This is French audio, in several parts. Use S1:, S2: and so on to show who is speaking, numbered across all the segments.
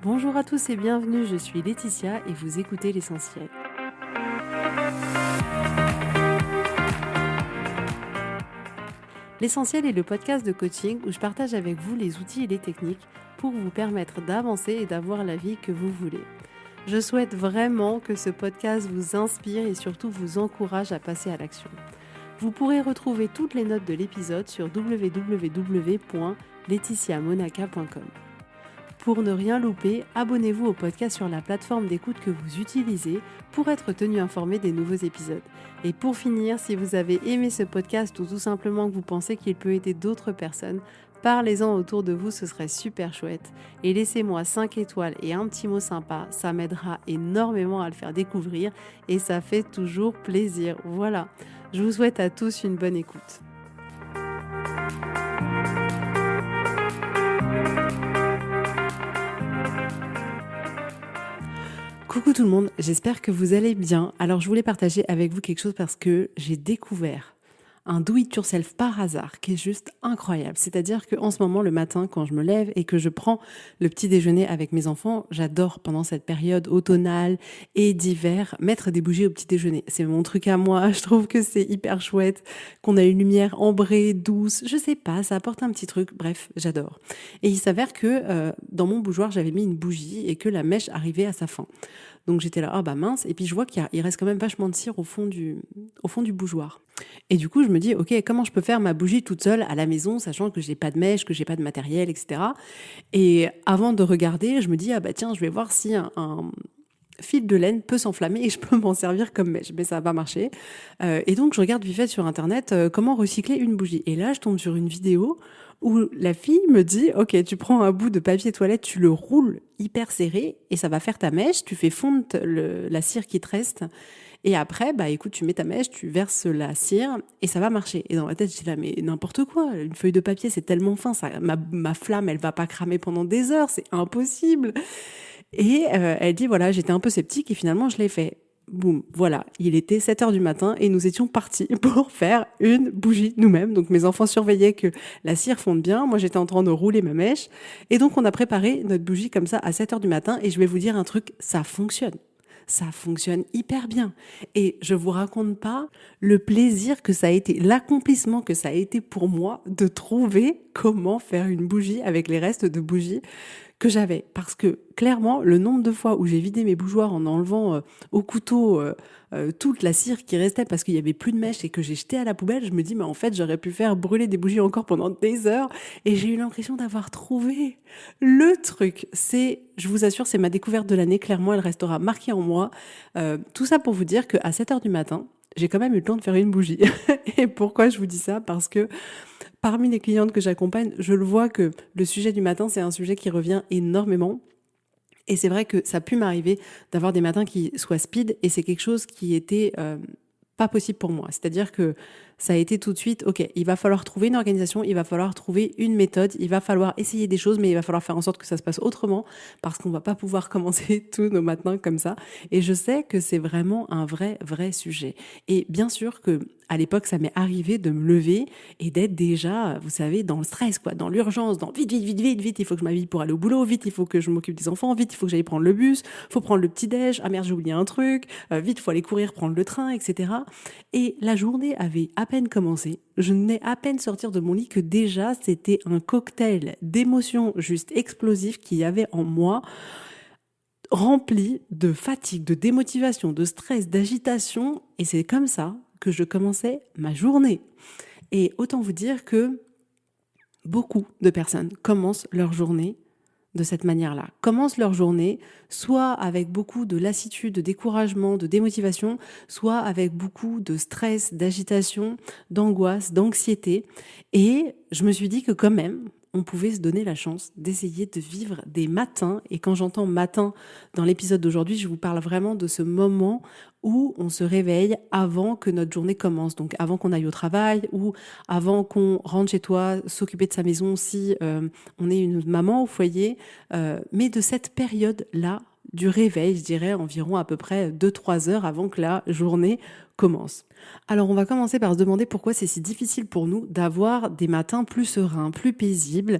S1: Bonjour à tous et bienvenue, je suis Laetitia et vous écoutez l'essentiel. L'essentiel est le podcast de coaching où je partage avec vous les outils et les techniques pour vous permettre d'avancer et d'avoir la vie que vous voulez. Je souhaite vraiment que ce podcast vous inspire et surtout vous encourage à passer à l'action. Vous pourrez retrouver toutes les notes de l'épisode sur www.laetitiamonaca.com. Pour ne rien louper, abonnez-vous au podcast sur la plateforme d'écoute que vous utilisez pour être tenu informé des nouveaux épisodes. Et pour finir, si vous avez aimé ce podcast ou tout simplement que vous pensez qu'il peut aider d'autres personnes, parlez-en autour de vous, ce serait super chouette. Et laissez-moi 5 étoiles et un petit mot sympa, ça m'aidera énormément à le faire découvrir et ça fait toujours plaisir. Voilà, je vous souhaite à tous une bonne écoute. Coucou tout le monde, j'espère que vous allez bien. Alors je voulais partager avec vous quelque chose parce que j'ai découvert un do-it-yourself par hasard qui est juste incroyable. C'est-à-dire qu'en ce moment, le matin, quand je me lève et que je prends le petit déjeuner avec mes enfants, j'adore pendant cette période automnale et d'hiver mettre des bougies au petit déjeuner. C'est mon truc à moi, je trouve que c'est hyper chouette, qu'on a une lumière ambrée, douce, je sais pas, ça apporte un petit truc, bref, j'adore. Et il s'avère que dans mon bougeoir, j'avais mis une bougie et que la mèche arrivait à sa fin. Donc j'étais là, ah bah mince, et puis je vois qu'il reste quand même vachement de cire au fond du bougeoir. Et du coup, je me dis, ok, comment je peux faire ma bougie toute seule à la maison, sachant que j'ai pas de mèche, que j'ai pas de matériel, etc. Et avant de regarder, je me dis, ah bah tiens, je vais voir si un fil de laine peut s'enflammer et je peux m'en servir comme mèche. Mais ça va pas marcher. Et donc, je regarde vite fait sur Internet comment recycler une bougie. Et là, je tombe sur une vidéo où la fille me dit, ok, tu prends un bout de papier toilette, tu le roules hyper serré et ça va faire ta mèche. Tu fais fondre la cire qui te reste. Et après, bah écoute, tu mets ta mèche, tu verses la cire et ça va marcher. Et dans ma tête, je dis là, mais n'importe quoi, une feuille de papier, c'est tellement fin, ça, ma flamme, elle va pas cramer pendant des heures, c'est impossible. Et elle dit, voilà, j'étais un peu sceptique et finalement, je l'ai fait. Boum, voilà, il était 7h du matin et nous étions partis pour faire une bougie nous-mêmes. Donc mes enfants surveillaient que la cire fonde bien, moi j'étais en train de rouler ma mèche. Et donc on a préparé notre bougie comme ça à 7h du matin et je vais vous dire un truc, ça fonctionne. Ça fonctionne hyper bien. Et je vous raconte pas le plaisir que ça a été, l'accomplissement que ça a été pour moi de trouver comment faire une bougie avec les restes de bougies que j'avais. Parce que clairement, le nombre de fois où j'ai vidé mes bougeoirs en enlevant au couteau toute la cire qui restait parce qu'il y avait plus de mèche et que j'ai jeté à la poubelle, je me dis, mais en fait, j'aurais pu faire brûler des bougies encore pendant des heures. Et j'ai eu l'impression d'avoir trouvé le truc. Je vous assure, c'est ma découverte de l'année. Clairement, elle restera marquée en moi. Tout ça pour vous dire qu'à 7h du matin, j'ai quand même eu le temps de faire une bougie. Et pourquoi je vous dis ça? Parce que parmi les clientes que j'accompagne, je le vois que le sujet du matin, c'est un sujet qui revient énormément. Et c'est vrai que ça a pu m'arriver d'avoir des matins qui soient speed et c'est quelque chose qui était pas possible pour moi. C'est-à-dire que ça a été tout de suite, ok, il va falloir trouver une organisation, il va falloir trouver une méthode, il va falloir essayer des choses, mais il va falloir faire en sorte que ça se passe autrement parce qu'on va pas pouvoir commencer tous nos matins comme ça. Et je sais que c'est vraiment un vrai sujet. Et bien sûr que à l'époque, ça m'est arrivé de me lever et d'être déjà, vous savez, dans le stress, quoi, dans l'urgence, dans vite, il faut que je m'habille pour aller au boulot, vite, il faut que je m'occupe des enfants, vite, il faut que j'aille prendre le bus, faut prendre le petit-déj, ah merde, j'ai oublié un truc, vite, faut aller courir, prendre le train, etc. Et la journée avait à peine commencé, je n'ai à peine sortir de mon lit que déjà, c'était un cocktail d'émotions juste explosifs qu'il y avait en moi, rempli de fatigue, de démotivation, de stress, d'agitation, et c'est comme ça que je commençais ma journée. Et autant vous dire que beaucoup de personnes commencent leur journée de cette manière-là. Commencent leur journée soit avec beaucoup de lassitude, de découragement, de démotivation, soit avec beaucoup de stress, d'agitation, d'angoisse, d'anxiété. Et je me suis dit que quand même, on pouvait se donner la chance d'essayer de vivre des matins. Et quand j'entends matin dans l'épisode d'aujourd'hui, je vous parle vraiment de ce moment où on se réveille avant que notre journée commence. Donc avant qu'on aille au travail ou avant qu'on rentre chez toi, s'occuper de sa maison si on est une maman au foyer. Mais de cette période-là, du réveil, je dirais environ à peu près 2-3 heures avant que la journée commence. Alors on va commencer par se demander pourquoi c'est si difficile pour nous d'avoir des matins plus sereins, plus paisibles.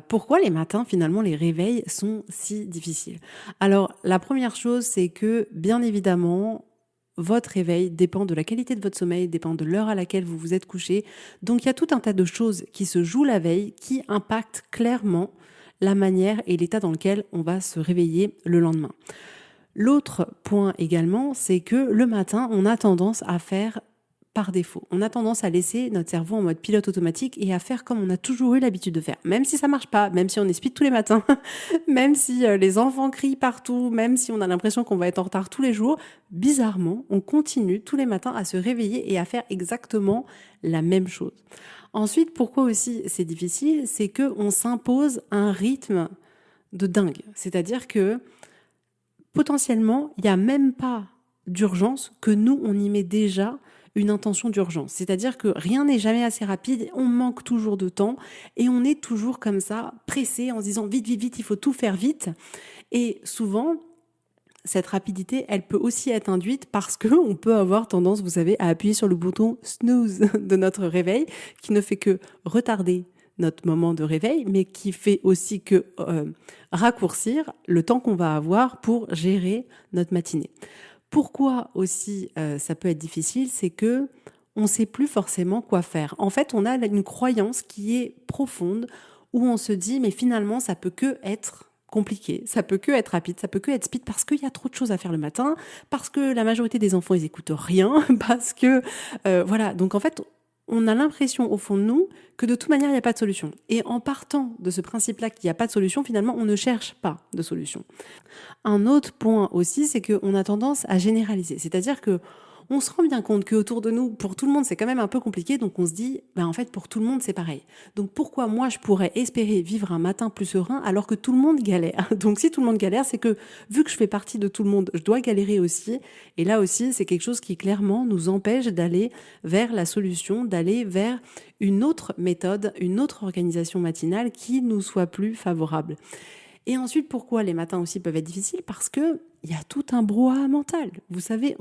S1: Pourquoi les matins finalement les réveils sont si difficiles? Alors la première chose c'est que bien évidemment votre réveil dépend de la qualité de votre sommeil, dépend de l'heure à laquelle vous vous êtes couché. Donc il y a tout un tas de choses qui se jouent la veille qui impactent clairement la manière et l'état dans lequel on va se réveiller le lendemain. L'autre point également, c'est que le matin, on a tendance à faire par défaut. On a tendance à laisser notre cerveau en mode pilote automatique et à faire comme on a toujours eu l'habitude de faire. Même si ça marche pas, même si on est speed tous les matins, même si les enfants crient partout, même si on a l'impression qu'on va être en retard tous les jours, bizarrement, on continue tous les matins à se réveiller et à faire exactement la même chose. Ensuite, pourquoi aussi c'est difficile, c'est que on s'impose un rythme de dingue. C'est-à-dire que potentiellement, il n'y a même pas d'urgence que nous, on y met déjà une intention d'urgence. C'est-à-dire que rien n'est jamais assez rapide, on manque toujours de temps et on est toujours comme ça, pressé en se disant vite, vite, vite, il faut tout faire vite. Et souvent, cette rapidité, elle peut aussi être induite parce qu'on peut avoir tendance, vous savez, à appuyer sur le bouton snooze de notre réveil qui ne fait que retarder notre moment de réveil, mais qui fait aussi que raccourcir le temps qu'on va avoir pour gérer notre matinée. Pourquoi aussi ça peut être difficile, c'est que on ne sait plus forcément quoi faire. En fait, on a une croyance qui est profonde où on se dit mais finalement ça peut que être compliqué, ça peut que être rapide, ça peut que être speed parce qu'il y a trop de choses à faire le matin, parce que la majorité des enfants ils écoutent rien, parce que voilà. Donc en fait on a l'impression au fond de nous que de toute manière, il n'y a pas de solution. Et en partant de ce principe-là qu'il n'y a pas de solution, finalement, on ne cherche pas de solution. Un autre point aussi, c'est qu'on a tendance à généraliser. C'est-à-dire que on se rend bien compte qu'autour de nous, pour tout le monde, c'est quand même un peu compliqué. Donc on se dit, en fait, pour tout le monde, c'est pareil. Donc pourquoi moi, je pourrais espérer vivre un matin plus serein alors que tout le monde galère? Donc si tout le monde galère, c'est que vu que je fais partie de tout le monde, je dois galérer aussi. Et là aussi, c'est quelque chose qui clairement nous empêche d'aller vers la solution, d'aller vers une autre méthode, une autre organisation matinale qui nous soit plus favorable. Et ensuite, pourquoi les matins aussi peuvent être difficiles? Parce que il y a tout un brouhaha mental. Vous savez,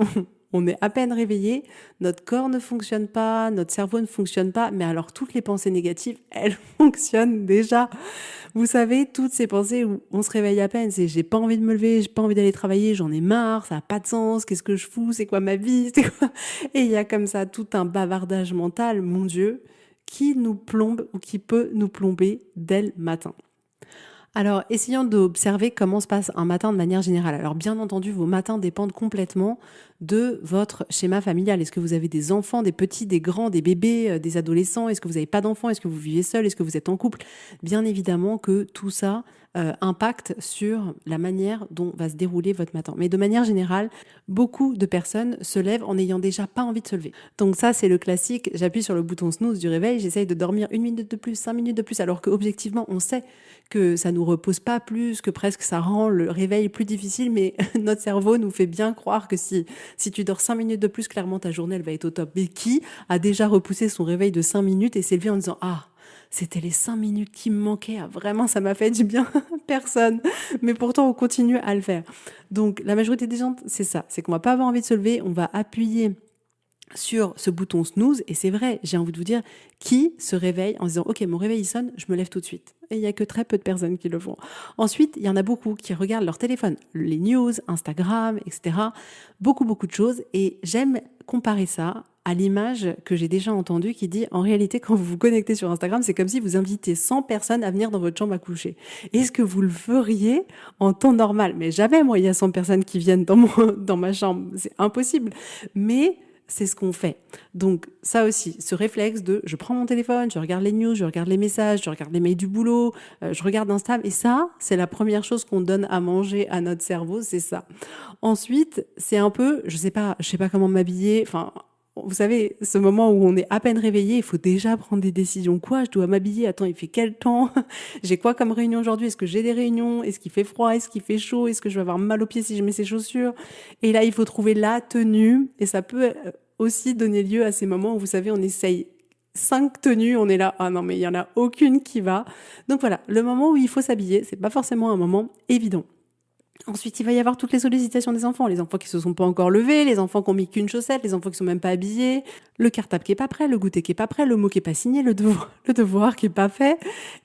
S1: on est à peine réveillé, notre corps ne fonctionne pas, notre cerveau ne fonctionne pas, mais alors toutes les pensées négatives, elles fonctionnent déjà. Vous savez, toutes ces pensées où on se réveille à peine, c'est j'ai pas envie de me lever, j'ai pas envie d'aller travailler, j'en ai marre, ça a pas de sens, qu'est-ce que je fous, c'est quoi ma vie, c'est quoi? Et il y a comme ça tout un bavardage mental, mon Dieu, qui nous plombe ou qui peut nous plomber dès le matin. Alors, essayons d'observer comment se passe un matin de manière générale. Alors, bien entendu, vos matins dépendent complètement de votre schéma familial. Est-ce que vous avez des enfants, des petits, des grands, des bébés, des adolescents? Est-ce que vous n'avez pas d'enfants? Est-ce que vous vivez seul? Est-ce que vous êtes en couple? Bien évidemment que tout ça impacte sur la manière dont va se dérouler votre matin. Mais de manière générale, beaucoup de personnes se lèvent en n'ayant déjà pas envie de se lever. Donc ça, c'est le classique. J'appuie sur le bouton snooze du réveil, j'essaye de dormir 1 minute de plus, 5 minutes de plus, alors qu'objectivement, on sait que ça nous repose pas plus, que presque ça rend le réveil plus difficile, mais notre cerveau nous fait bien croire que si tu dors 5 minutes de plus, clairement ta journée elle va être au top. Mais qui a déjà repoussé son réveil de 5 minutes et s'est levé en disant « Ah, c'était les 5 minutes qui me manquaient, ah, vraiment ça m'a fait du bien ?» Personne. Mais pourtant on continue à le faire. Donc la majorité des gens, c'est ça, c'est qu'on va pas avoir envie de se lever, on va appuyer sur ce bouton snooze, et c'est vrai, j'ai envie de vous dire, qui se réveille en se disant « Ok, mon réveil il sonne, je me lève tout de suite ». Et il n'y a que très peu de personnes qui le font. Ensuite, il y en a beaucoup qui regardent leur téléphone, les news, Instagram, etc. Beaucoup, beaucoup de choses. Et j'aime comparer ça à l'image que j'ai déjà entendue qui dit « En réalité, quand vous vous connectez sur Instagram, c'est comme si vous invitiez 100 personnes à venir dans votre chambre à coucher. Est-ce que vous le feriez en temps normal ?» Mais jamais, moi, il y a 100 personnes qui viennent dans ma chambre. C'est impossible. Mais c'est ce qu'on fait. Donc ça aussi, ce réflexe de je prends mon téléphone, je regarde les news, je regarde les messages, je regarde les mails du boulot, je regarde Insta, et ça, c'est la première chose qu'on donne à manger à notre cerveau, c'est ça. Ensuite, c'est un peu, je sais pas comment m'habiller, enfin, vous savez, ce moment où on est à peine réveillé, il faut déjà prendre des décisions. Quoi, je dois m'habiller? Attends, il fait quel temps? J'ai quoi comme réunion aujourd'hui? Est-ce que j'ai des réunions? Est-ce qu'il fait froid? Est-ce qu'il fait chaud? Est-ce que je vais avoir mal aux pieds si je mets ces chaussures? Et là, il faut trouver la tenue. Et ça peut aussi donner lieu à ces moments où, vous savez, on essaye 5 tenues, on est là, ah non, mais il y en a aucune qui va. Donc voilà, le moment où il faut s'habiller, c'est pas forcément un moment évident. Ensuite, il va y avoir toutes les sollicitations des enfants. Les enfants qui se sont pas encore levés, les enfants qui ont mis qu'une chaussette, les enfants qui sont même pas habillés, le cartable qui est pas prêt, le goûter qui est pas prêt, le mot qui est pas signé, le devoir qui est pas fait.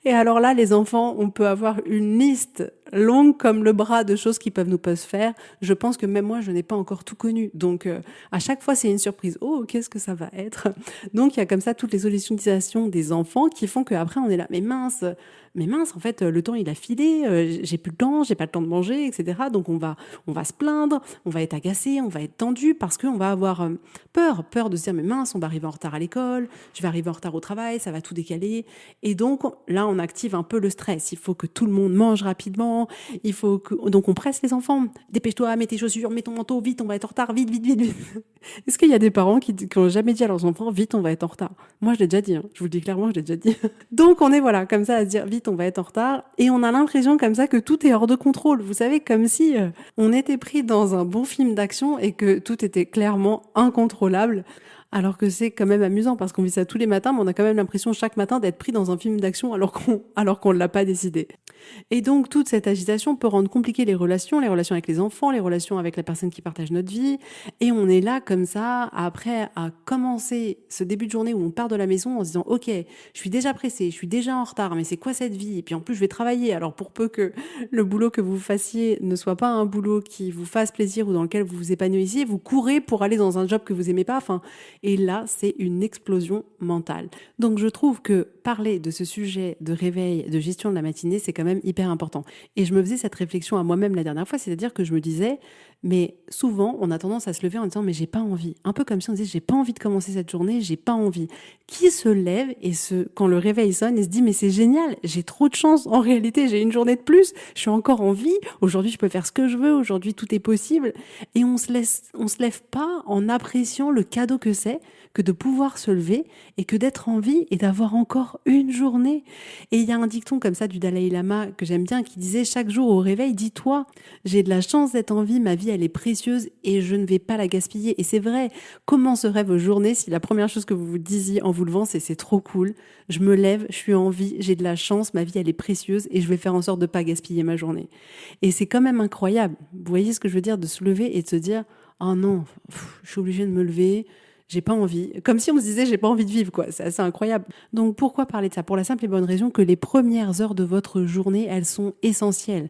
S1: Et alors là, les enfants, on peut avoir une liste longue comme le bras de choses qui peuvent nous pas se faire. Je pense que même moi, je n'ai pas encore tout connu. Donc, à chaque fois, c'est une surprise. Oh, qu'est-ce que ça va être? Donc, il y a comme ça toutes les sollicitations des enfants qui font qu'après, on est là. Mais mince, en fait, le temps il a filé, j'ai plus le temps, j'ai pas le temps de manger, etc. Donc on va se plaindre, on va être agacé, on va être tendu parce qu'on va avoir peur de se dire mais mince, on va arriver en retard à l'école, je vais arriver en retard au travail, ça va tout décaler. Et donc là, on active un peu le stress. Il faut que tout le monde mange rapidement, donc on presse les enfants. Dépêche-toi, mets tes chaussures, mets ton manteau, vite, on va être en retard, vite, vite, vite, vite. Est-ce qu'il y a des parents qui ont jamais dit à leurs enfants vite, on va être en retard? Moi, je l'ai déjà dit, hein. Je vous le dis clairement, je l'ai déjà dit. Donc on est voilà comme ça à se dire vite on va être en retard et on a l'impression comme ça que tout est hors de contrôle. Vous savez comme si on était pris dans un bon film d'action et que tout était clairement incontrôlable. Alors que c'est quand même amusant parce qu'on vit ça tous les matins, mais on a quand même l'impression chaque matin d'être pris dans un film d'action alors qu'on l'a pas décidé. Et donc toute cette agitation peut rendre compliquées les relations avec les enfants, les relations avec la personne qui partage notre vie. Et on est là comme ça, après à commencer ce début de journée où on part de la maison en se disant ok, je suis déjà pressée, je suis déjà en retard, mais c'est quoi cette vie? Et puis en plus je vais travailler. Alors pour peu que le boulot que vous fassiez ne soit pas un boulot qui vous fasse plaisir ou dans lequel vous vous épanouissiez, vous courez pour aller dans un job que vous aimez pas. Enfin, et là c'est une explosion mentale. Donc je trouve que parler de ce sujet de réveil, de gestion de la matinée, c'est quand même hyper important. Et je me faisais cette réflexion à moi-même la dernière fois, c'est-à-dire que je me disais, mais souvent on a tendance à se lever en disant mais j'ai pas envie. Un peu comme si on disait j'ai pas envie de commencer cette journée, j'ai pas envie. Qui se lève et quand le réveil sonne et se dit mais c'est génial, j'ai trop de chance, en réalité j'ai une journée de plus, je suis encore en vie, aujourd'hui je peux faire ce que je veux, aujourd'hui tout est possible. Et on se lève pas en appréciant le cadeau que c'est que de pouvoir se lever et que d'être en vie et d'avoir encore une journée. Et il y a un dicton comme ça du Dalai Lama que j'aime bien qui disait chaque jour au réveil, dis-toi, j'ai de la chance d'être en vie, ma vie elle est précieuse et je ne vais pas la gaspiller. Et c'est vrai, comment seraient vos journées si la première chose que vous vous disiez en vous levant c'est trop cool, je me lève, je suis en vie, j'ai de la chance, ma vie elle est précieuse et je vais faire en sorte de pas gaspiller ma journée. Et c'est quand même incroyable. Vous voyez ce que je veux dire, de se lever et de se dire oh non, je suis obligée de me lever, j'ai pas envie. Comme si on se disait j'ai pas envie de vivre, quoi. C'est assez incroyable. Donc pourquoi parler de ça? Pour la simple et bonne raison que les premières heures de votre journée, elles sont essentielles.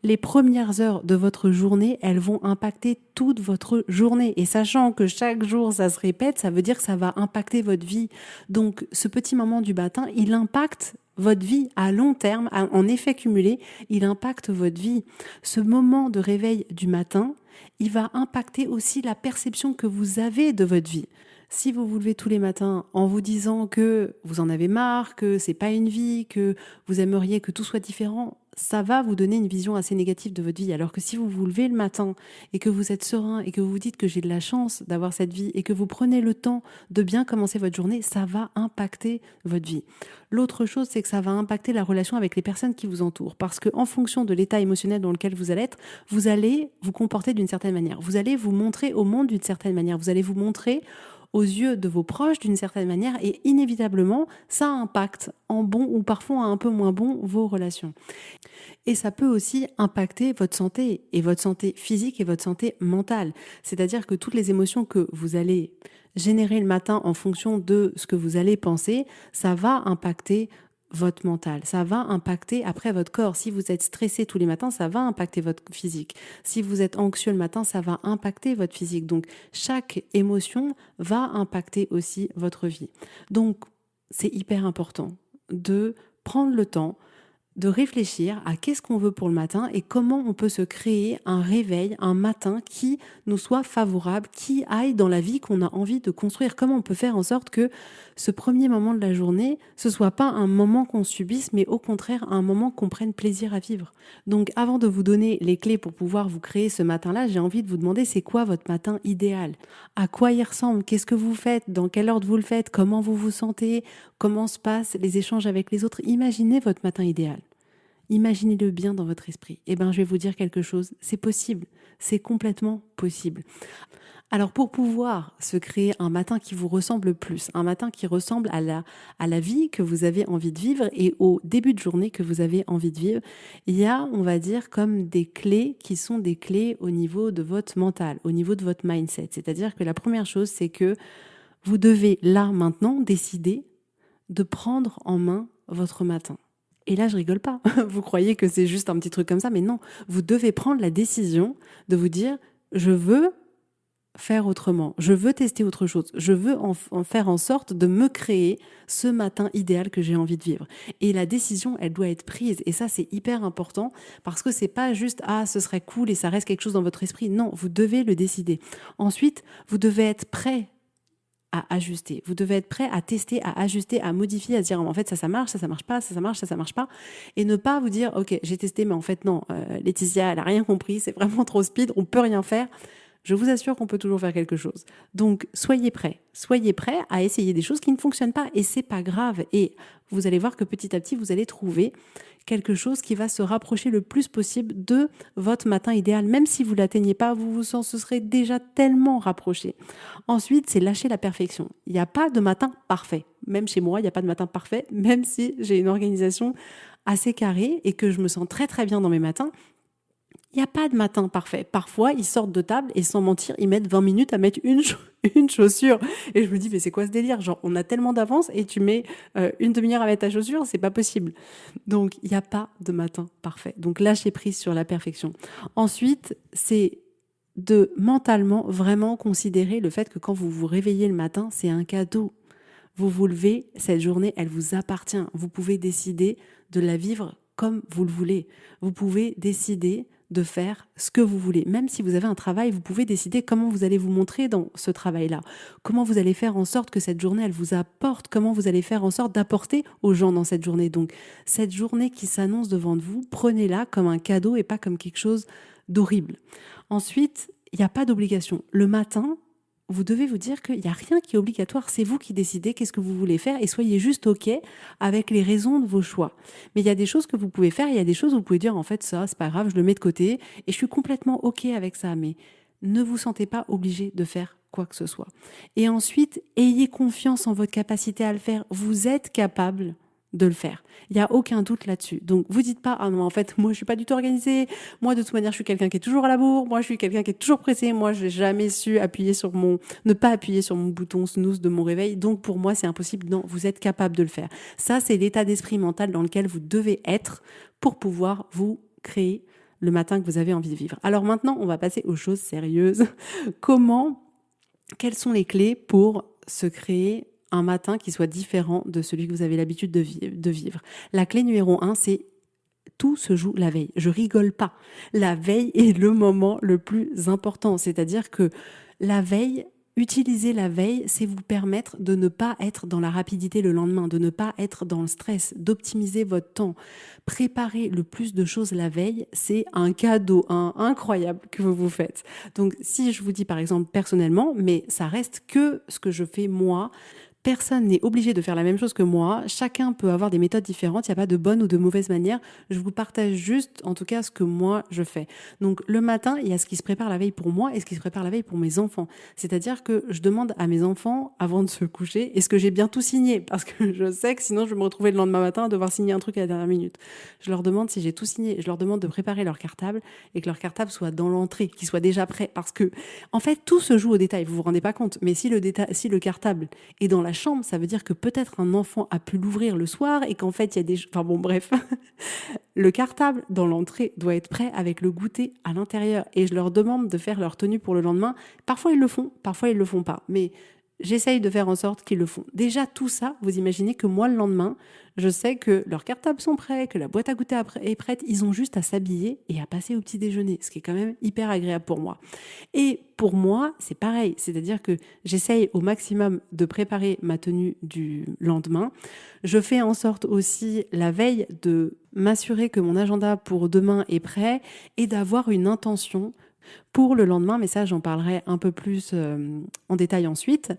S1: Les premières heures de votre journée, elles vont impacter toute votre journée. Et sachant que chaque jour ça se répète, ça veut dire que ça va impacter votre vie. Donc ce petit moment du matin, il impacte votre vie à long terme, en effet cumulé, il impacte votre vie. Ce moment de réveil du matin, il va impacter aussi la perception que vous avez de votre vie. Si vous vous levez tous les matins en vous disant que vous en avez marre, que c'est pas une vie, que vous aimeriez que tout soit différent, ça va vous donner une vision assez négative de votre vie. Alors que si vous vous levez le matin et que vous êtes serein et que vous vous dites que j'ai de la chance d'avoir cette vie et que vous prenez le temps de bien commencer votre journée, ça va impacter votre vie. L'autre chose, c'est que ça va impacter la relation avec les personnes qui vous entourent. Parce qu'en fonction de l'état émotionnel dans lequel vous allez être, vous allez vous comporter d'une certaine manière. Vous allez vous montrer au monde d'une certaine manière. Vous allez vous montrer aux yeux de vos proches d'une certaine manière et inévitablement, ça impacte en bon ou parfois un peu moins bon vos relations. Et ça peut aussi impacter votre santé et votre santé physique et votre santé mentale. C'est-à-dire que toutes les émotions que vous allez générer le matin en fonction de ce que vous allez penser, ça va impacter votre mental, ça va impacter après votre corps. Si vous êtes stressé tous les matins, ça va impacter votre physique. Si vous êtes anxieux le matin, ça va impacter votre physique. Donc chaque émotion va impacter aussi votre vie. Donc c'est hyper important de prendre le temps de réfléchir à qu'est-ce qu'on veut pour le matin et comment on peut se créer un réveil, un matin qui nous soit favorable, qui aille dans la vie qu'on a envie de construire. Comment on peut faire en sorte que ce premier moment de la journée, ce soit pas un moment qu'on subisse, mais au contraire un moment qu'on prenne plaisir à vivre. Donc avant de vous donner les clés pour pouvoir vous créer ce matin-là, j'ai envie de vous demander c'est quoi votre matin idéal? À quoi il ressemble? Qu'est-ce que vous faites? Dans quel ordre vous le faites? Comment vous vous sentez? Comment se passent les échanges avec les autres? Imaginez votre matin idéal. Imaginez-le bien dans votre esprit. Eh bien, je vais vous dire quelque chose, c'est possible, c'est complètement possible. Alors pour pouvoir se créer un matin qui vous ressemble plus, un matin qui ressemble à la vie que vous avez envie de vivre et au début de journée que vous avez envie de vivre, il y a, on va dire, comme des clés qui sont des clés au niveau de votre mental, au niveau de votre mindset. C'est-à-dire que la première chose, c'est que vous devez là, maintenant, décider de prendre en main votre matin. Et là, je rigole pas. Vous croyez que c'est juste un petit truc comme ça, mais non. Vous devez prendre la décision de vous dire, je veux faire autrement, je veux tester autre chose, je veux en faire en sorte de me créer ce matin idéal que j'ai envie de vivre. Et la décision, elle doit être prise. Et ça, c'est hyper important parce que c'est pas juste, ah, ce serait cool et ça reste quelque chose dans votre esprit. Non, vous devez le décider. Ensuite, vous devez être prêt à ajuster. Vous devez être prêt à tester, à ajuster, à modifier, à se dire en fait ça marche, ça marche pas, ça marche, ça marche pas, et ne pas vous dire ok j'ai testé mais en fait non, Laetitia elle a rien compris, c'est vraiment trop speed, on peut rien faire. Je vous assure qu'on peut toujours faire quelque chose. Donc soyez prêts à essayer des choses qui ne fonctionnent pas et c'est pas grave. Et vous allez voir que petit à petit vous allez trouver quelque chose qui va se rapprocher le plus possible de votre matin idéal. Même si vous l'atteignez pas, vous vous en serez déjà tellement rapproché. Ensuite, c'est lâcher la perfection. Il n'y a pas de matin parfait. Même chez moi, il n'y a pas de matin parfait, même si j'ai une organisation assez carrée et que je me sens très très bien dans mes matins. Il n'y a pas de matin parfait. Parfois, ils sortent de table et sans mentir, ils mettent 20 minutes à mettre une chaussure. Et je me dis, mais c'est quoi ce délire? Genre, on a tellement d'avance et tu mets une demi-heure à mettre ta chaussure, c'est pas possible. Donc, il n'y a pas de matin parfait. Donc, lâchez prise sur la perfection. Ensuite, c'est de mentalement vraiment considérer le fait que quand vous vous réveillez le matin, c'est un cadeau. Vous vous levez, cette journée, elle vous appartient. Vous pouvez décider de la vivre comme vous le voulez. Vous pouvez décider de faire ce que vous voulez. Même si vous avez un travail, vous pouvez décider comment vous allez vous montrer dans ce travail-là. Comment vous allez faire en sorte que cette journée, elle vous apporte. Comment vous allez faire en sorte d'apporter aux gens dans cette journée. Donc, cette journée qui s'annonce devant vous, prenez-la comme un cadeau et pas comme quelque chose d'horrible. Ensuite, il n'y a pas d'obligation. Le matin, vous devez vous dire qu'il n'y a rien qui est obligatoire, c'est vous qui décidez qu'est-ce que vous voulez faire et soyez juste OK avec les raisons de vos choix. Mais il y a des choses que vous pouvez faire, il y a des choses où vous pouvez dire en fait ça, c'est pas grave, je le mets de côté et je suis complètement OK avec ça. Mais ne vous sentez pas obligé de faire quoi que ce soit. Et ensuite, ayez confiance en votre capacité à le faire. Vous êtes capable de le faire. Il n'y a aucun doute là-dessus. Donc, vous dites pas, ah non, en fait, moi, je suis pas du tout organisée. Moi, de toute manière, je suis quelqu'un qui est toujours à la bourre. Moi, je suis quelqu'un qui est toujours pressé. Moi, je n'ai jamais su ne pas appuyer sur mon bouton snooze de mon réveil. Donc, pour moi, c'est impossible. Non, vous êtes capable de le faire. Ça, c'est l'état d'esprit mental dans lequel vous devez être pour pouvoir vous créer le matin que vous avez envie de vivre. Alors maintenant, on va passer aux choses sérieuses. Quelles sont les clés pour se créer un matin qui soit différent de celui que vous avez l'habitude de vivre? La clé numéro 1, c'est tout se joue la veille. Je rigole pas. La veille est le moment le plus important. C'est-à-dire que la veille, utiliser la veille, c'est vous permettre de ne pas être dans la rapidité le lendemain, de ne pas être dans le stress, d'optimiser votre temps. Préparer le plus de choses la veille, c'est un cadeau incroyable que vous vous faites. Donc, si je vous dis par exemple personnellement, mais ça reste que ce que je fais moi, personne n'est obligé de faire la même chose que moi. Chacun peut avoir des méthodes différentes. Il n'y a pas de bonne ou de mauvaise manière. Je vous partage juste, en tout cas, ce que moi, je fais. Donc, le matin, il y a ce qui se prépare la veille pour moi et ce qui se prépare la veille pour mes enfants. C'est-à-dire que je demande à mes enfants, avant de se coucher, est-ce que j'ai bien tout signé? Parce que je sais que sinon, je vais me retrouver le lendemain matin à devoir signer un truc à la dernière minute. Je leur demande si j'ai tout signé. Je leur demande de préparer leur cartable et que leur cartable soit dans l'entrée, qu'il soit déjà prêt. Parce que, en fait, tout se joue au détail. Vous vous rendez pas compte. Mais si le cartable est dans la chambre, ça veut dire que peut-être un enfant a pu l'ouvrir le soir et qu'en fait il y a des... Enfin bon bref, le cartable dans l'entrée doit être prêt avec le goûter à l'intérieur et je leur demande de faire leur tenue pour le lendemain. Parfois ils le font, parfois ils le font pas, mais j'essaye de faire en sorte qu'ils le font. Déjà tout ça, vous imaginez que moi le lendemain, je sais que leurs cartables sont prêts, que la boîte à goûter est prête, ils ont juste à s'habiller et à passer au petit déjeuner, ce qui est quand même hyper agréable pour moi. Et pour moi, c'est pareil, c'est-à-dire que j'essaye au maximum de préparer ma tenue du lendemain. Je fais en sorte aussi la veille de m'assurer que mon agenda pour demain est prêt et d'avoir une intention pour le lendemain, mais ça j'en parlerai un peu plus en détail ensuite.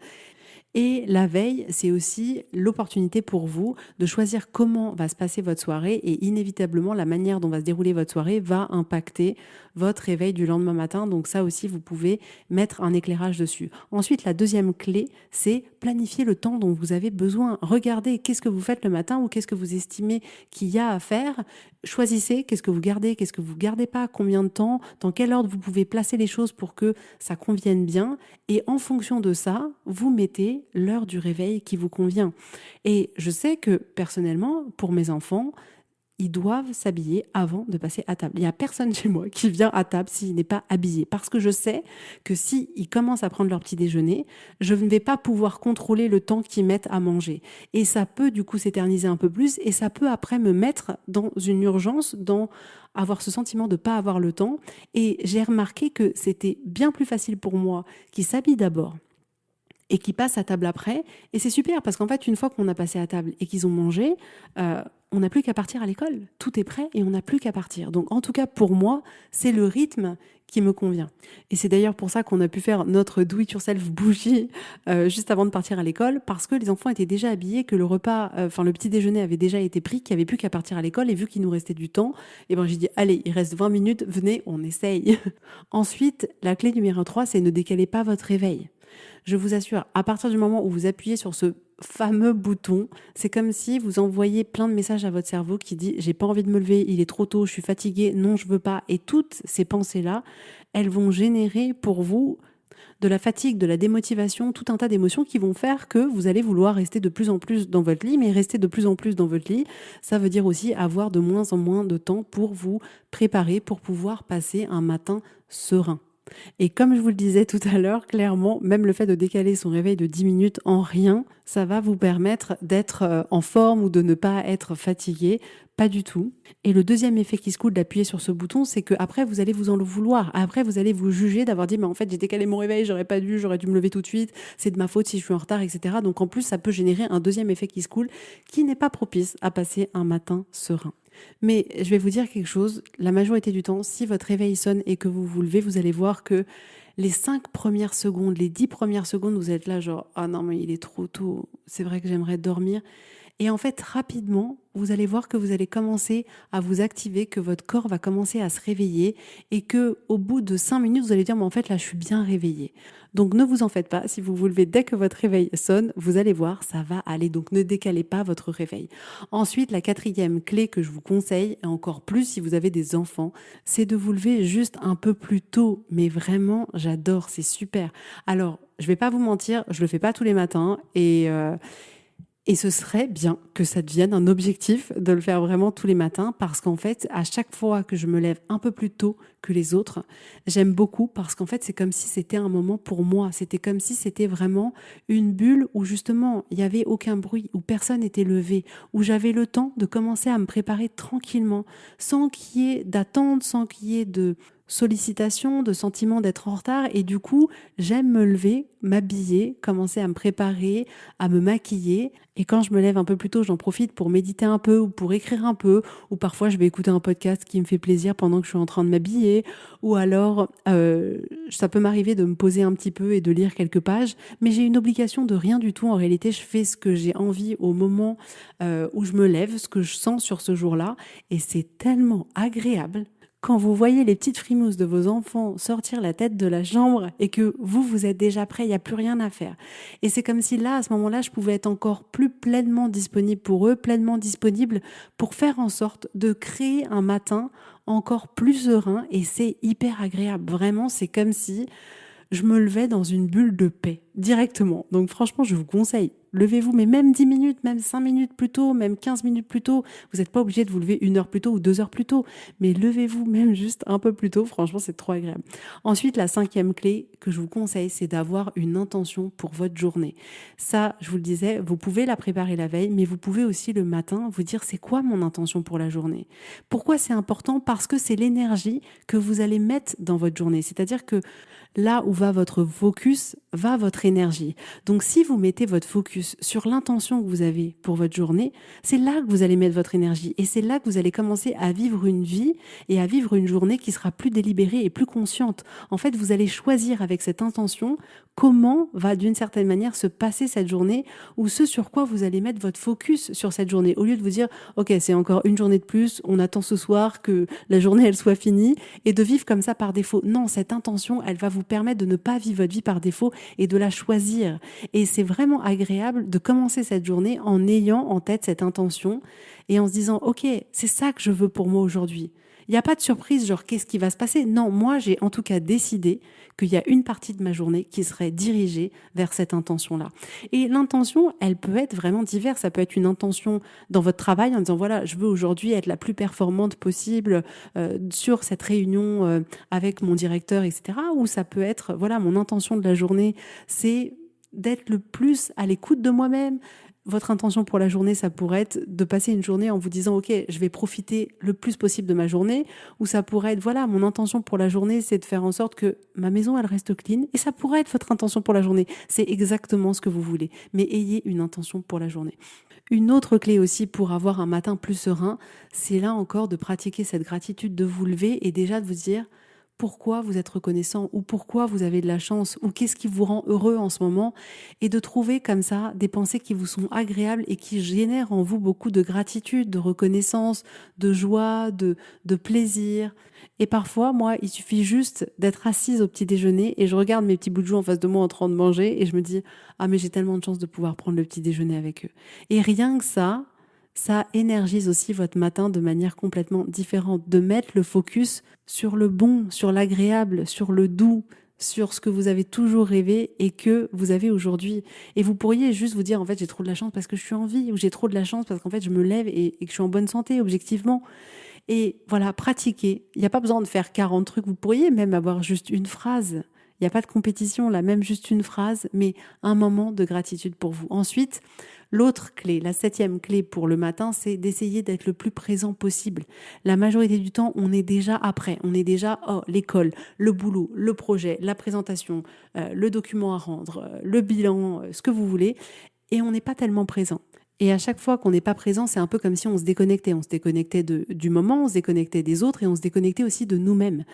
S1: Et la veille, c'est aussi l'opportunité pour vous de choisir comment va se passer votre soirée et inévitablement la manière dont va se dérouler votre soirée va impacter votre réveil du lendemain matin. Donc ça aussi, vous pouvez mettre un éclairage dessus. Ensuite, la deuxième clé, c'est planifier le temps dont vous avez besoin. Regardez qu'est-ce que vous faites le matin ou qu'est-ce que vous estimez qu'il y a à faire. Choisissez qu'est-ce que vous gardez, qu'est-ce que vous gardez pas, combien de temps, dans quel ordre vous pouvez placer les choses pour que ça convienne bien. Et en fonction de ça, vous mettez l'heure du réveil qui vous convient. Et je sais que personnellement, pour mes enfants, ils doivent s'habiller avant de passer à table. Il n'y a personne chez moi qui vient à table s'il n'est pas habillé. Parce que je sais que s'ils commencent à prendre leur petit déjeuner, je ne vais pas pouvoir contrôler le temps qu'ils mettent à manger. Et ça peut du coup s'éterniser un peu plus et ça peut après me mettre dans une urgence, dans avoir ce sentiment de ne pas avoir le temps. Et j'ai remarqué que c'était bien plus facile pour moi qu'ils s'habillent d'abord et qui passent à table après. Et c'est super parce qu'en fait, une fois qu'on a passé à table et qu'ils ont mangé, on n'a plus qu'à partir à l'école. Tout est prêt et on n'a plus qu'à partir. Donc en tout cas, pour moi, c'est le rythme qui me convient. Et c'est d'ailleurs pour ça qu'on a pu faire notre do-it-yourself bougie juste avant de partir à l'école, parce que les enfants étaient déjà habillés, que le repas, le petit déjeuner avait déjà été pris, qu'il n'y avait plus qu'à partir à l'école. Et vu qu'il nous restait du temps, et ben j'ai dit, allez, il reste 20 minutes, venez, on essaye. Ensuite, la clé numéro 3, c'est ne décalez pas votre réveil. Je vous assure, à partir du moment où vous appuyez sur ce fameux bouton, c'est comme si vous envoyez plein de messages à votre cerveau qui dit « j'ai pas envie de me lever, il est trop tôt, je suis fatiguée, non je veux pas ». Et toutes ces pensées-là, elles vont générer pour vous de la fatigue, de la démotivation, tout un tas d'émotions qui vont faire que vous allez vouloir rester de plus en plus dans votre lit, mais rester de plus en plus dans votre lit, ça veut dire aussi avoir de moins en moins de temps pour vous préparer, pour pouvoir passer un matin serein. Et comme je vous le disais tout à l'heure, clairement, même le fait de décaler son réveil de 10 minutes en rien, ça va vous permettre d'être en forme ou de ne pas être fatigué. Pas du tout. Et le deuxième effet qui se coule d'appuyer sur ce bouton, c'est que après vous allez vous en vouloir. Après, vous allez vous juger d'avoir dit, mais en fait, j'ai décalé mon réveil, j'aurais dû me lever tout de suite, c'est de ma faute si je suis en retard, etc. Donc en plus, ça peut générer un deuxième effet qui se coule qui n'est pas propice à passer un matin serein. Mais je vais vous dire quelque chose, la majorité du temps, si votre réveil sonne et que vous vous levez, vous allez voir que les 5 premières secondes, les 10 premières secondes, vous êtes là genre « Ah non, mais il est trop tôt, c'est vrai que j'aimerais dormir ». Et en fait, rapidement, vous allez voir que vous allez commencer à vous activer, que votre corps va commencer à se réveiller et que au bout de 5 minutes, vous allez dire, mais en fait, là, je suis bien réveillée. Donc, ne vous en faites pas. Si vous vous levez dès que votre réveil sonne, vous allez voir, ça va aller. Donc, ne décalez pas votre réveil. Ensuite, la quatrième clé que je vous conseille, et encore plus si vous avez des enfants, c'est de vous lever juste un peu plus tôt. Mais vraiment, j'adore, c'est super. Alors, je vais pas vous mentir, je le fais pas tous les matins et ce serait bien que ça devienne un objectif de le faire vraiment tous les matins parce qu'en fait, à chaque fois que je me lève un peu plus tôt que les autres, j'aime beaucoup parce qu'en fait, c'est comme si c'était un moment pour moi. C'était comme si c'était vraiment une bulle où justement, il n'y avait aucun bruit, où personne n'était levé, où j'avais le temps de commencer à me préparer tranquillement, sans qu'il y ait d'attente, sans qu'il y ait de sollicitation, de sentiment d'être en retard. Et du coup, j'aime me lever, m'habiller, commencer à me préparer, à me maquiller. Et quand je me lève un peu plus tôt, j'en profite pour méditer un peu ou pour écrire un peu. Ou parfois, je vais écouter un podcast qui me fait plaisir pendant que je suis en train de m'habiller. Ou alors, ça peut m'arriver de me poser un petit peu et de lire quelques pages. Mais j'ai une obligation de rien du tout. En réalité, je fais ce que j'ai envie au moment où je me lève, ce que je sens sur ce jour-là. Et c'est tellement agréable. Quand vous voyez les petites frimousses de vos enfants sortir la tête de la chambre et que vous êtes déjà prêt, il n'y a plus rien à faire. Et c'est comme si là, à ce moment-là, je pouvais être encore plus pleinement disponible pour eux, pleinement disponible pour faire en sorte de créer un matin encore plus serein et c'est hyper agréable. Vraiment, c'est comme si je me levais dans une bulle de paix directement. Donc franchement, je vous conseille, levez-vous, mais même 10 minutes, même 5 minutes plus tôt, même 15 minutes plus tôt. Vous n'êtes pas obligé de vous lever 1 heure plus tôt ou 2 heures plus tôt, mais levez-vous même juste un peu plus tôt. Franchement, c'est trop agréable. Ensuite, la cinquième clé que je vous conseille, c'est d'avoir une intention pour votre journée. Ça, je vous le disais, vous pouvez la préparer la veille, mais vous pouvez aussi le matin vous dire c'est quoi mon intention pour la journée. Pourquoi c'est important? Parce que c'est l'énergie que vous allez mettre dans votre journée. C'est-à-dire que là où va votre focus, va votre énergie. Donc si vous mettez votre focus sur l'intention que vous avez pour votre journée, c'est là que vous allez mettre votre énergie et c'est là que vous allez commencer à vivre une vie et à vivre une journée qui sera plus délibérée et plus consciente. En fait, vous allez choisir avec cette intention comment va d'une certaine manière se passer cette journée ou ce sur quoi vous allez mettre votre focus sur cette journée. Au lieu de vous dire, ok, c'est encore une journée de plus, on attend ce soir que la journée elle soit finie et de vivre comme ça par défaut. Non, cette intention, elle va vous permettre de ne pas vivre votre vie par défaut et de la choisir. Et c'est vraiment agréable de commencer cette journée en ayant en tête cette intention et en se disant, ok, c'est ça que je veux pour moi aujourd'hui. Il n'y a pas de surprise, genre qu'est-ce qui va se passer? Non, moi j'ai en tout cas décidé qu'il y a une partie de ma journée qui serait dirigée vers cette intention-là. Et l'intention, elle peut être vraiment diverse. Ça peut être une intention dans votre travail en disant voilà, je veux aujourd'hui être la plus performante possible sur cette réunion avec mon directeur, etc. Ou ça peut être voilà, mon intention de la journée, c'est d'être le plus à l'écoute de moi-même. Votre intention pour la journée, ça pourrait être de passer une journée en vous disant ok, je vais profiter le plus possible de ma journée, ou ça pourrait être voilà, mon intention pour la journée, c'est de faire en sorte que ma maison elle reste clean, et ça pourrait être votre intention pour la journée. C'est exactement ce que vous voulez, mais ayez une intention pour la journée. Une autre clé aussi pour avoir un matin plus serein, c'est là encore de pratiquer cette gratitude, de vous lever et déjà de vous dire pourquoi vous êtes reconnaissant ou pourquoi vous avez de la chance ou qu'est-ce qui vous rend heureux en ce moment et de trouver comme ça des pensées qui vous sont agréables et qui génèrent en vous beaucoup de gratitude, de reconnaissance, de joie, de plaisir. Et parfois, moi, il suffit juste d'être assise au petit déjeuner et je regarde mes petits bouts de joues en face de moi en train de manger et je me dis « Ah mais j'ai tellement de chance de pouvoir prendre le petit déjeuner avec eux ». Et rien que ça énergise aussi votre matin de manière complètement différente, de mettre le focus sur le bon, sur l'agréable, sur le doux, sur ce que vous avez toujours rêvé et que vous avez aujourd'hui. Et vous pourriez juste vous dire, en fait, j'ai trop de la chance parce que je suis en vie, ou j'ai trop de la chance parce qu'en fait, je me lève et que je suis en bonne santé, objectivement. Et voilà, pratiquez. Il n'y a pas besoin de faire 40 trucs. Vous pourriez même avoir juste une phrase. Il n'y a pas de compétition, là, même juste une phrase, mais un moment de gratitude pour vous. Ensuite, l'autre clé, la 7e clé pour le matin, c'est d'essayer d'être le plus présent possible. La majorité du temps, on est déjà après. On est déjà, l'école, le boulot, le projet, la présentation, le document à rendre, le bilan, ce que vous voulez. Et on n'est pas tellement présent. Et à chaque fois qu'on n'est pas présent, c'est un peu comme si on se déconnectait. On se déconnectait du moment, on se déconnectait des autres et on se déconnectait aussi de nous-mêmes.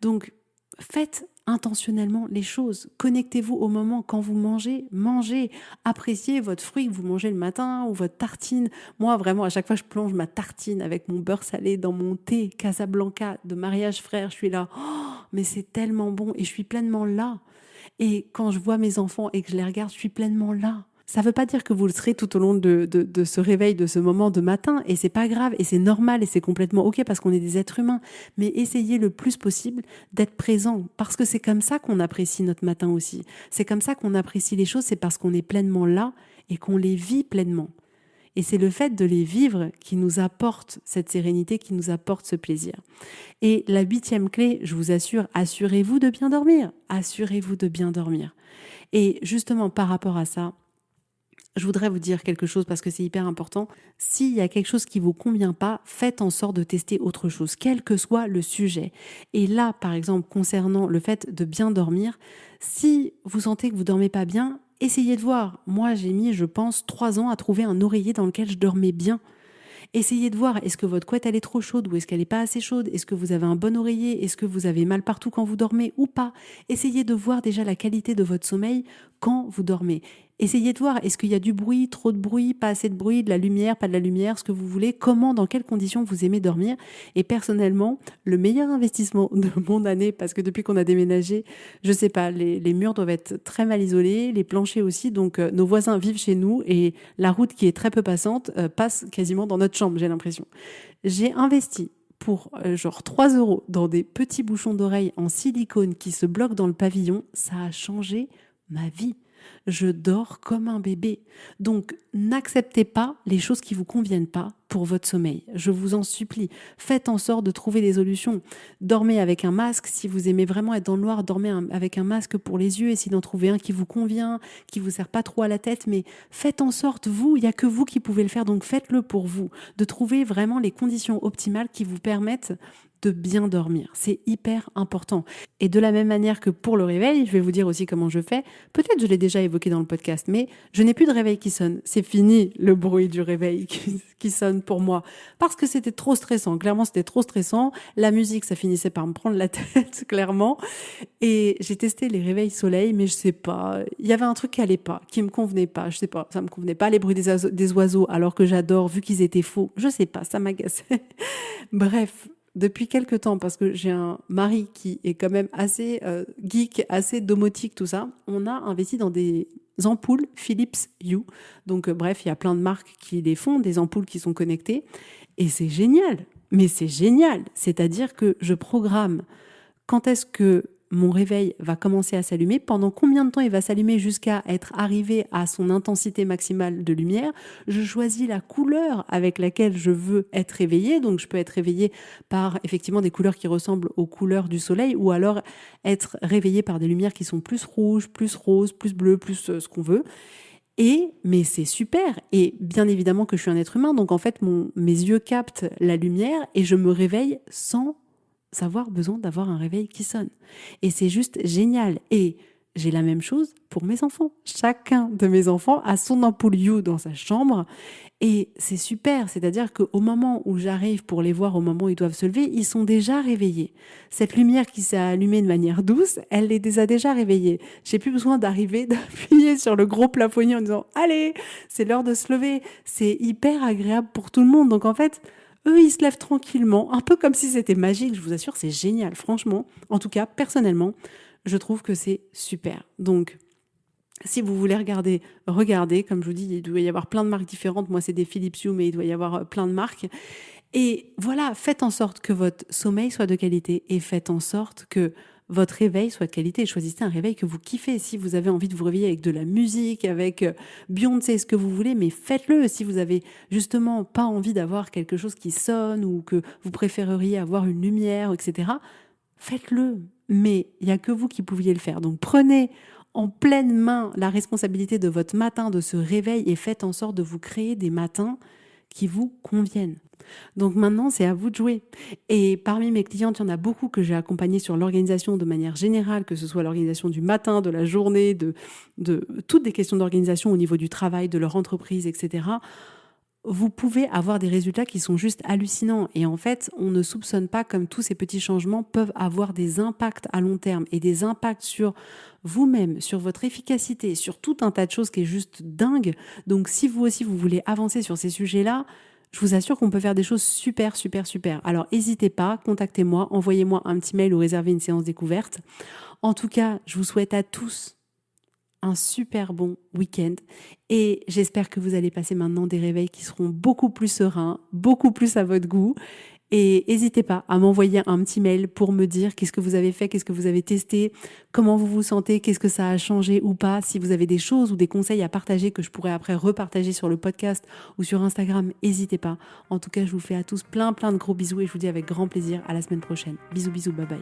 S1: Donc, faites intentionnellement les choses. Connectez-vous au moment quand vous mangez. Mangez. Appréciez votre fruit que vous mangez le matin ou votre tartine. Moi, vraiment, à chaque fois, je plonge ma tartine avec mon beurre salé dans mon thé Casablanca de mariage frère. Je suis là, mais c'est tellement bon et je suis pleinement là. Et quand je vois mes enfants et que je les regarde, je suis pleinement là. Ça ne veut pas dire que vous le serez tout au long de ce réveil, de ce moment de matin, et c'est pas grave, et c'est normal, et c'est complètement ok parce qu'on est des êtres humains. Mais essayez le plus possible d'être présent, parce que c'est comme ça qu'on apprécie notre matin aussi. C'est comme ça qu'on apprécie les choses, c'est parce qu'on est pleinement là et qu'on les vit pleinement. Et c'est le fait de les vivre qui nous apporte cette sérénité, qui nous apporte ce plaisir. Et la 8e clé, je vous assure, assurez-vous de bien dormir. Assurez-vous de bien dormir. Et justement, par rapport à ça, je voudrais vous dire quelque chose parce que c'est hyper important. S'il y a quelque chose qui ne vous convient pas, faites en sorte de tester autre chose, quel que soit le sujet. Et là, par exemple, concernant le fait de bien dormir, si vous sentez que vous ne dormez pas bien, essayez de voir. Moi, j'ai mis, je pense, 3 ans à trouver un oreiller dans lequel je dormais bien. Essayez de voir, est-ce que votre couette elle est trop chaude ou est-ce qu'elle n'est pas assez chaude? Est-ce que vous avez un bon oreiller? Est-ce que vous avez mal partout quand vous dormez ou pas? Essayez de voir déjà la qualité de votre sommeil quand vous dormez. Essayez de voir, est-ce qu'il y a du bruit, trop de bruit, pas assez de bruit, de la lumière, pas de la lumière, ce que vous voulez, comment, dans quelles conditions vous aimez dormir. Et personnellement, le meilleur investissement de mon année, parce que depuis qu'on a déménagé, je sais pas, les murs doivent être très mal isolés, les planchers aussi, donc nos voisins vivent chez nous et la route qui est très peu passante passe quasiment dans notre chambre, j'ai l'impression. J'ai investi pour genre 3 € dans des petits bouchons d'oreilles en silicone qui se bloquent dans le pavillon, ça a changé ma vie. Je dors comme un bébé. Donc, n'acceptez pas les choses qui ne vous conviennent pas pour votre sommeil. Je vous en supplie. Faites en sorte de trouver des solutions. Dormez avec un masque. Si vous aimez vraiment être dans le noir, dormez avec un masque pour les yeux. Essayez d'en trouver un qui vous convient, qui vous sert pas trop à la tête. Mais faites en sorte, il n'y a que vous qui pouvez le faire. Donc faites-le pour vous. De trouver vraiment les conditions optimales qui vous permettent de bien dormir. C'est hyper important. Et de la même manière que pour le réveil, je vais vous dire aussi comment je fais. Peut-être je l'ai déjà évoqué dans le podcast, mais je n'ai plus de réveil qui sonne. C'est fini le bruit du réveil qui sonne pour moi. Parce que c'était trop stressant. Clairement, c'était trop stressant. La musique, ça finissait par me prendre la tête, clairement. Et j'ai testé les réveils soleil, mais je sais pas. Il y avait un truc qui allait pas, qui me convenait pas. Je sais pas, ça me convenait pas. Les bruits des oiseaux, alors que j'adore, vu qu'ils étaient faux. Je sais pas, ça m'agaçait. Bref. Depuis quelques temps, parce que j'ai un mari qui est quand même assez geek, assez domotique, tout ça, on a investi dans des ampoules Philips Hue. Donc bref, il y a plein de marques qui les font, des ampoules qui sont connectées. Et c'est génial, mais c'est génial. C'est-à-dire que je programme quand est-ce que mon réveil va commencer à s'allumer, pendant combien de temps il va s'allumer jusqu'à être arrivé à son intensité maximale de lumière. Je choisis la couleur avec laquelle je veux être réveillée. Donc, je peux être réveillée par effectivement des couleurs qui ressemblent aux couleurs du soleil ou alors être réveillée par des lumières qui sont plus rouges, plus roses, plus bleues, plus ce qu'on veut. Mais c'est super. Et bien évidemment que je suis un être humain. Donc, en fait, mes yeux captent la lumière et je me réveille sans avoir besoin d'avoir un réveil qui sonne. Et c'est juste génial. Et j'ai la même chose pour mes enfants. Chacun de mes enfants a son ampoule Hue dans sa chambre. Et c'est super. C'est-à-dire qu'au moment où j'arrive pour les voir, au moment où ils doivent se lever, ils sont déjà réveillés. Cette lumière qui s'est allumée de manière douce, elle les a déjà réveillés. J'ai plus besoin d'appuyer sur le gros plafonnier en disant « Allez, c'est l'heure de se lever ». C'est hyper agréable pour tout le monde. Donc en fait, eux, ils se lèvent tranquillement, un peu comme si c'était magique. Je vous assure, c'est génial, franchement. En tout cas, personnellement, je trouve que c'est super. Donc, si vous voulez regarder, regardez. Comme je vous dis, il doit y avoir plein de marques différentes. Moi, c'est des Philips Hue, mais il doit y avoir plein de marques. Et voilà, faites en sorte que votre sommeil soit de qualité et faites en sorte que votre réveil soit de qualité. Choisissez un réveil que vous kiffez. Si vous avez envie de vous réveiller avec de la musique, avec Beyoncé, ce que vous voulez, mais faites-le. Si vous avez justement pas envie d'avoir quelque chose qui sonne ou que vous préféreriez avoir une lumière, etc., faites-le. Mais il n'y a que vous qui pouviez le faire. Donc prenez en pleine main la responsabilité de votre matin, de ce réveil et faites en sorte de vous créer des matins qui vous conviennent. Donc maintenant, c'est à vous de jouer. Et parmi mes clientes, il y en a beaucoup que j'ai accompagnées sur l'organisation de manière générale, que ce soit l'organisation du matin, de la journée, de toutes des questions d'organisation au niveau du travail, de leur entreprise, etc. Vous pouvez avoir des résultats qui sont juste hallucinants. Et en fait, on ne soupçonne pas comme tous ces petits changements peuvent avoir des impacts à long terme et des impacts sur vous-même, sur votre efficacité, sur tout un tas de choses qui est juste dingue. Donc si vous aussi, vous voulez avancer sur ces sujets-là, je vous assure qu'on peut faire des choses super, super, super. Alors, n'hésitez pas, contactez-moi, envoyez-moi un petit mail ou réservez une séance découverte. En tout cas, je vous souhaite à tous un super bon week-end et j'espère que vous allez passer maintenant des réveils qui seront beaucoup plus sereins, beaucoup plus à votre goût. Et n'hésitez pas à m'envoyer un petit mail pour me dire qu'est-ce que vous avez fait, qu'est-ce que vous avez testé, comment vous vous sentez, qu'est-ce que ça a changé ou pas. Si vous avez des choses ou des conseils à partager que je pourrais après repartager sur le podcast ou sur Instagram, n'hésitez pas. En tout cas, je vous fais à tous plein de gros bisous et je vous dis avec grand plaisir à la semaine prochaine. Bisous, bisous, bye bye.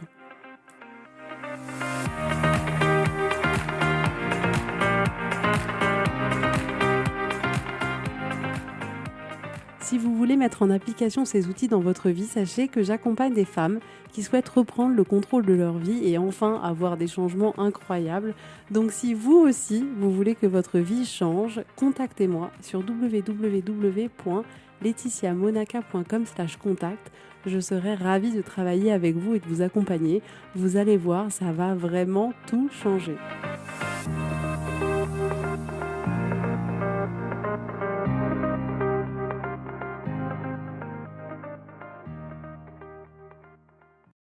S1: Si vous voulez mettre en application ces outils dans votre vie, sachez que j'accompagne des femmes qui souhaitent reprendre le contrôle de leur vie et enfin avoir des changements incroyables. Donc si vous aussi, vous voulez que votre vie change, contactez-moi sur www.laetitiamonaca.com/contact. Je serai ravie de travailler avec vous et de vous accompagner. Vous allez voir, ça va vraiment tout changer.